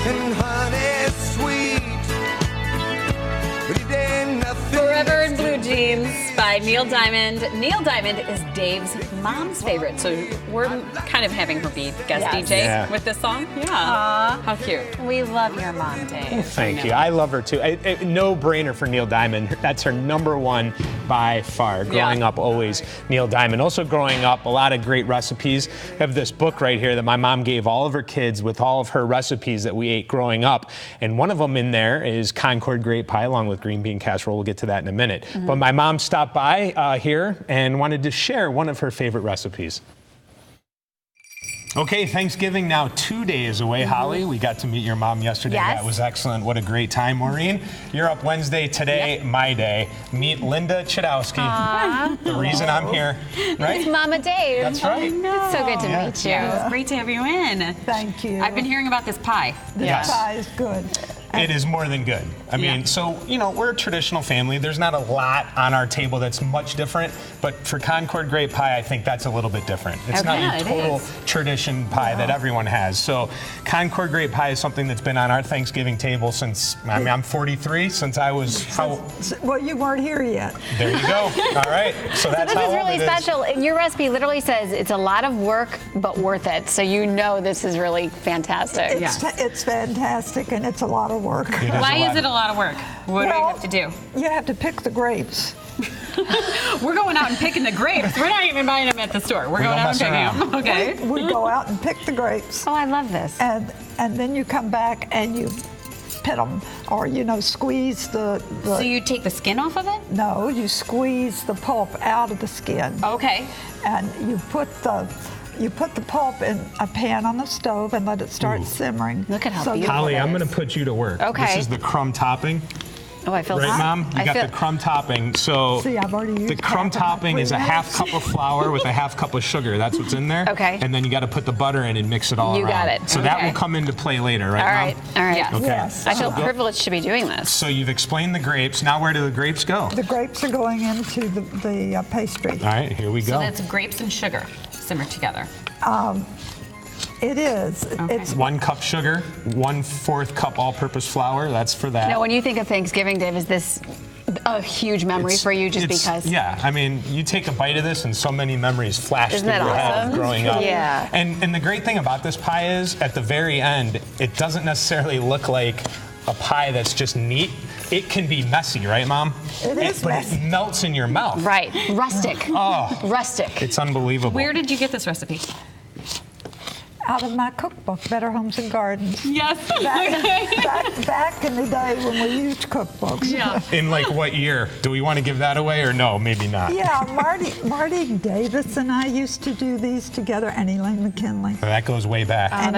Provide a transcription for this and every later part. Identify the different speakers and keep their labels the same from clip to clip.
Speaker 1: and honey sweet. But it ain't nothing.
Speaker 2: Forever in Blue Jeans by Neil Diamond. Neil Diamond is Dave's mom's favorite, so we're kind of having her be guest DJ with this song. Yeah.
Speaker 3: Aww.
Speaker 2: How cute.
Speaker 3: We love your mom, Dave.
Speaker 4: Thank you. I love her too. No brainer for Neil Diamond. That's her number one by far. Growing up, always Neil Diamond. Also growing up, a lot of great recipes. I have this book right here that my mom gave all of her kids with all of her recipes that we ate growing up. And one of them in there is Concord grape pie along with green bean casserole. We'll get to that in a minute. But my mom stopped by here and wanted to share one of her favorite recipes. Okay, Thanksgiving now 2 days away, Holly. We got to meet your mom yesterday.
Speaker 3: Yes.
Speaker 4: That was excellent. What a great time. Maureen, you're up Wednesday today, my day. Meet Linda Chudowski. The reason I'm here, right?
Speaker 3: It's Mama Dave.
Speaker 4: That's right.
Speaker 3: It's so good to meet you.
Speaker 2: It's great to have you in.
Speaker 5: Thank you.
Speaker 2: I've been hearing about this pie.
Speaker 4: Yes.
Speaker 5: Pie is good.
Speaker 4: It is more than good. I mean, so, you know, we're a traditional family. There's not a lot on our table that's much different, but for Concord grape pie, I think that's a little bit different. It's not your total tradition pie that everyone has. So Concord grape pie is something that's been on our Thanksgiving table since, I mean, I'm 43, since I was,
Speaker 5: Well, you weren't here yet.
Speaker 4: there you go. All right. So that's
Speaker 3: This
Speaker 4: how
Speaker 3: is
Speaker 4: old
Speaker 3: really
Speaker 4: it is.
Speaker 3: special. Your recipe literally says it's a lot of work, but worth it. So you know this is really fantastic.
Speaker 5: It's fantastic, and it's a lot of work.
Speaker 2: Why is it a lot of work? What do we have to do?
Speaker 5: You have to pick the grapes.
Speaker 2: We're going out and picking the grapes. We're not even buying them at the store. We're going out and picking them. Okay.
Speaker 5: We go out and pick the grapes,
Speaker 3: Oh, I love this.
Speaker 5: and then you come back and you pit them, or squeeze the
Speaker 2: So you take the skin off of it?
Speaker 5: no, you squeeze the pulp out of the skin,
Speaker 2: Okay.
Speaker 5: and you put the pulp in a pan on the stove and let it start simmering.
Speaker 3: Look at how beautiful.
Speaker 4: Holly, I'm going to put you to work.
Speaker 3: Okay.
Speaker 4: This is the crumb topping.
Speaker 3: Oh, I feel
Speaker 4: Right, Mom? You got the crumb topping. So
Speaker 5: See, I've already used
Speaker 4: the crumb
Speaker 5: half of my
Speaker 4: topping is a
Speaker 5: 3
Speaker 4: half cup of flour with a half cup of sugar. That's what's in there.
Speaker 3: Okay.
Speaker 4: And then you got to put the butter in and mix it all
Speaker 3: You
Speaker 4: around.
Speaker 3: got it.
Speaker 4: So that
Speaker 3: Okay.
Speaker 4: will come into play later, right,
Speaker 3: All right.
Speaker 4: Mom?
Speaker 3: All right.
Speaker 2: Yes.
Speaker 4: Okay.
Speaker 5: Yes.
Speaker 3: I feel
Speaker 4: So-
Speaker 3: privileged to be doing this.
Speaker 4: So you've explained the grapes. Now where do the grapes go?
Speaker 5: The grapes are going into the pastry.
Speaker 4: All right, here we
Speaker 2: So
Speaker 4: go.
Speaker 2: that's grapes and sugar simmered together.
Speaker 5: It is.
Speaker 2: Okay.
Speaker 5: It's
Speaker 4: 1 cup sugar, 1/4 cup all-purpose flour. That's for that.
Speaker 3: Now, when you think of Thanksgiving, Dave, is this a huge memory for you just because?
Speaker 4: Yeah, I mean, you take a bite of this and so many memories flash
Speaker 3: Isn't
Speaker 4: through
Speaker 3: that
Speaker 4: your head
Speaker 3: awesome?
Speaker 4: of growing up.
Speaker 3: Yeah.
Speaker 4: And the great thing about this pie is, at the very end, it doesn't necessarily look like a pie that's just neat. It can be messy, right, Mom?
Speaker 5: It is
Speaker 4: but
Speaker 5: messy.
Speaker 4: it melts in your mouth.
Speaker 3: Right. Rustic.
Speaker 4: Oh,
Speaker 3: Rustic.
Speaker 4: it's unbelievable.
Speaker 2: Where did you get this recipe?
Speaker 5: out of my cookbook, Better Homes and Gardens.
Speaker 2: Yes.
Speaker 5: Back in the day when we used cookbooks.
Speaker 2: Yeah.
Speaker 4: In like what year? Do we want to give that away or no? Maybe not.
Speaker 5: Yeah, Marty Davis and I used to do these together, and Elaine McKinley.
Speaker 4: That goes way back.
Speaker 5: And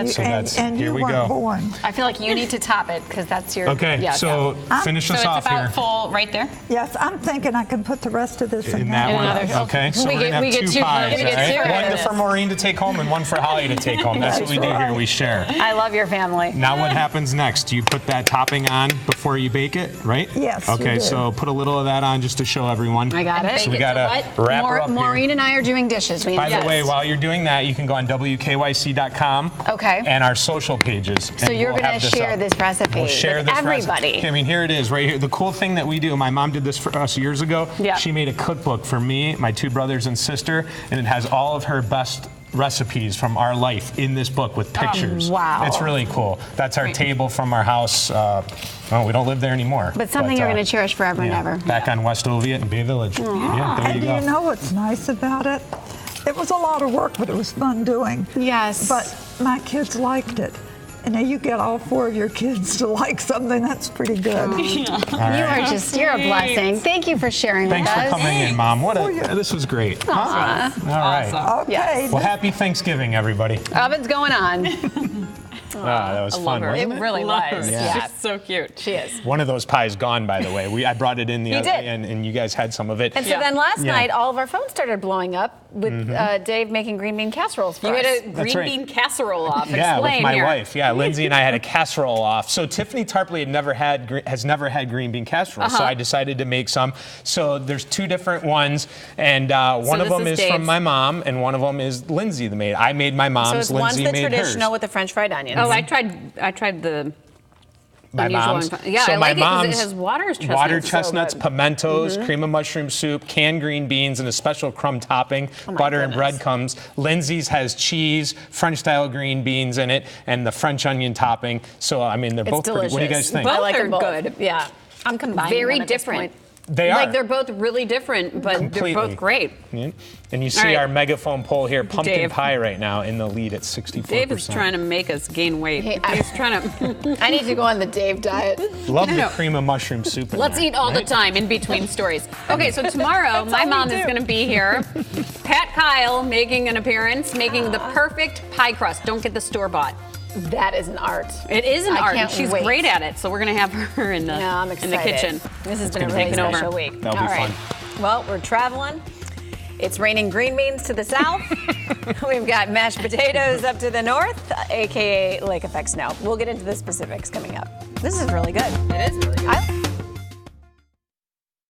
Speaker 4: here
Speaker 5: you
Speaker 4: we
Speaker 5: weren't
Speaker 4: go.
Speaker 5: born.
Speaker 3: I feel like you need to top it because that's your.
Speaker 4: Okay,
Speaker 3: yeah,
Speaker 4: so finish
Speaker 2: So
Speaker 4: us
Speaker 2: it's
Speaker 4: off
Speaker 2: about
Speaker 4: here.
Speaker 2: full right there.
Speaker 5: Yes, I'm thinking I can put the rest of this
Speaker 4: In that one.
Speaker 3: another-
Speaker 4: Okay, so
Speaker 3: We
Speaker 4: we're
Speaker 3: get-
Speaker 4: gonna
Speaker 3: we
Speaker 4: have
Speaker 3: get
Speaker 4: two
Speaker 3: two-
Speaker 4: pies,
Speaker 3: we get
Speaker 4: all right?
Speaker 3: two out of
Speaker 4: One
Speaker 3: this.
Speaker 4: for Maureen to take home and one for Holly to take home. That's what we do here. We share.
Speaker 3: I love your family.
Speaker 4: Now what happens next? Do you put that topping on before you bake it, right?
Speaker 5: Yes, you
Speaker 4: Okay,
Speaker 5: do.
Speaker 4: so put a little of that on just to show everyone.
Speaker 3: I got it.
Speaker 4: So we
Speaker 2: Bake it to
Speaker 4: gotta
Speaker 2: what?
Speaker 4: wrap her up here.
Speaker 3: Maureen and I are doing dishes.
Speaker 4: By the way, while you're doing that, you can go on WKYC.com
Speaker 3: Okay.
Speaker 4: and our social pages.
Speaker 3: So
Speaker 4: and
Speaker 3: you're
Speaker 4: we'll
Speaker 3: going
Speaker 4: have
Speaker 3: to share
Speaker 4: up.
Speaker 3: this recipe
Speaker 4: We'll share
Speaker 3: with
Speaker 4: this
Speaker 3: everybody.
Speaker 4: recipe. I mean, here it is right here. The cool thing that we do, my mom did this for us years ago.
Speaker 3: Yeah.
Speaker 4: She made a cookbook for me, my two brothers and sister, and it has all of her best recipes from our life in this book with pictures.
Speaker 3: wow.
Speaker 4: It's really cool. That's our table from our house. Well, we don't live there anymore.
Speaker 3: But something you're going to cherish forever and
Speaker 4: yeah,
Speaker 3: ever.
Speaker 4: Back on West Oviatt in Bay Village. Yeah, there
Speaker 5: And
Speaker 4: you
Speaker 5: do
Speaker 4: go.
Speaker 5: you know what's nice about it? It was a lot of work, but it was fun doing.
Speaker 3: Yes.
Speaker 5: But my kids liked it. And then you get all four of your kids to like something, that's pretty good.
Speaker 3: You are just, you're a blessing. Thank you for sharing
Speaker 4: Thanks
Speaker 3: with
Speaker 4: for
Speaker 3: us.
Speaker 4: coming in, Mom. This was great. Huh? All right.
Speaker 2: Awesome.
Speaker 5: Okay.
Speaker 3: Yes.
Speaker 4: Well, happy Thanksgiving, everybody.
Speaker 3: Oven's going on.
Speaker 4: That was fun,
Speaker 2: her.
Speaker 4: wasn't
Speaker 3: It
Speaker 4: it?
Speaker 3: really was.
Speaker 4: Yeah.
Speaker 2: She's so cute.
Speaker 3: She is.
Speaker 4: One of those pies gone, by the way. I brought it in the other
Speaker 3: did.
Speaker 4: day, and you guys had some of it.
Speaker 3: And so
Speaker 2: Yeah.
Speaker 3: then last
Speaker 4: Yeah.
Speaker 3: night, all of our phones started blowing up with Dave making green bean casseroles for
Speaker 2: You
Speaker 3: us.
Speaker 2: had a green
Speaker 4: right.
Speaker 2: bean casserole off.
Speaker 4: Yeah, with
Speaker 2: Explain
Speaker 4: my
Speaker 2: here.
Speaker 4: wife. Yeah, Lindsay and I had a casserole off. So Tiffany Tarpley has never had green bean casserole, so I decided to make some. So there's two different ones, and one of
Speaker 2: this
Speaker 4: them
Speaker 2: is
Speaker 4: is from
Speaker 2: Dave's.
Speaker 4: my mom, and one of them is Lindsay that made. I made my mom's.
Speaker 6: So it's one's
Speaker 4: Lindsay
Speaker 6: the
Speaker 4: made
Speaker 6: traditional
Speaker 4: hers.
Speaker 6: with the French fried onions.
Speaker 2: Oh, I tried the
Speaker 4: My
Speaker 2: unusual
Speaker 4: mom's.
Speaker 2: one. Yeah,
Speaker 4: so
Speaker 2: I
Speaker 4: my
Speaker 2: like it 'cause it
Speaker 4: mom's
Speaker 2: has water chestnuts.
Speaker 4: water
Speaker 2: So
Speaker 4: chestnuts,
Speaker 2: good.
Speaker 4: pimentos, cream of mushroom soup, canned green beans, and a special crumb topping, butter and
Speaker 2: goodness.
Speaker 4: breadcrumbs. Lindsay's has cheese, French-style green beans in it, and the French onion topping. So I mean, they're both pretty. What do you guys think?
Speaker 2: Both
Speaker 3: I like
Speaker 2: are
Speaker 3: them both.
Speaker 2: good. Yeah.
Speaker 6: I'm combining
Speaker 2: Very
Speaker 6: them at this
Speaker 2: different.
Speaker 6: point.
Speaker 4: They are.
Speaker 2: Like they're both really different, but
Speaker 4: Completely.
Speaker 2: they're both great.
Speaker 4: Yeah. And you see
Speaker 2: All right.
Speaker 4: our megaphone poll here, pumpkin
Speaker 2: Dave.
Speaker 4: pie right now in the lead at 64%.
Speaker 2: Dave is trying to make us gain weight.
Speaker 3: Hey,
Speaker 2: He's trying to.
Speaker 3: I need to go on the Dave diet.
Speaker 4: Love the
Speaker 2: No.
Speaker 4: cream of mushroom soup. in
Speaker 2: Let's
Speaker 4: there,
Speaker 2: eat all the
Speaker 4: right?
Speaker 2: time in between stories. Okay, so tomorrow my mom is going to be here. Pat Kyle making an appearance, making the perfect pie crust. Don't get the store bought.
Speaker 3: That is an art.
Speaker 2: It is an
Speaker 3: I
Speaker 2: art.
Speaker 3: can't
Speaker 2: She's
Speaker 3: wait.
Speaker 2: great at it. So we're going to have her in the
Speaker 3: No, I'm
Speaker 2: in
Speaker 3: excited.
Speaker 2: the kitchen.
Speaker 6: This has been a
Speaker 4: gonna
Speaker 6: really
Speaker 2: be taken
Speaker 6: special
Speaker 2: over.
Speaker 6: week.
Speaker 4: That'll
Speaker 6: All
Speaker 4: be
Speaker 6: right.
Speaker 4: fun.
Speaker 6: Well, we're traveling. It's raining green beans to the south. We've got mashed potatoes up to the north, aka lake effect snow. We'll get into the specifics coming up. This is really good.
Speaker 2: It is really good.
Speaker 6: I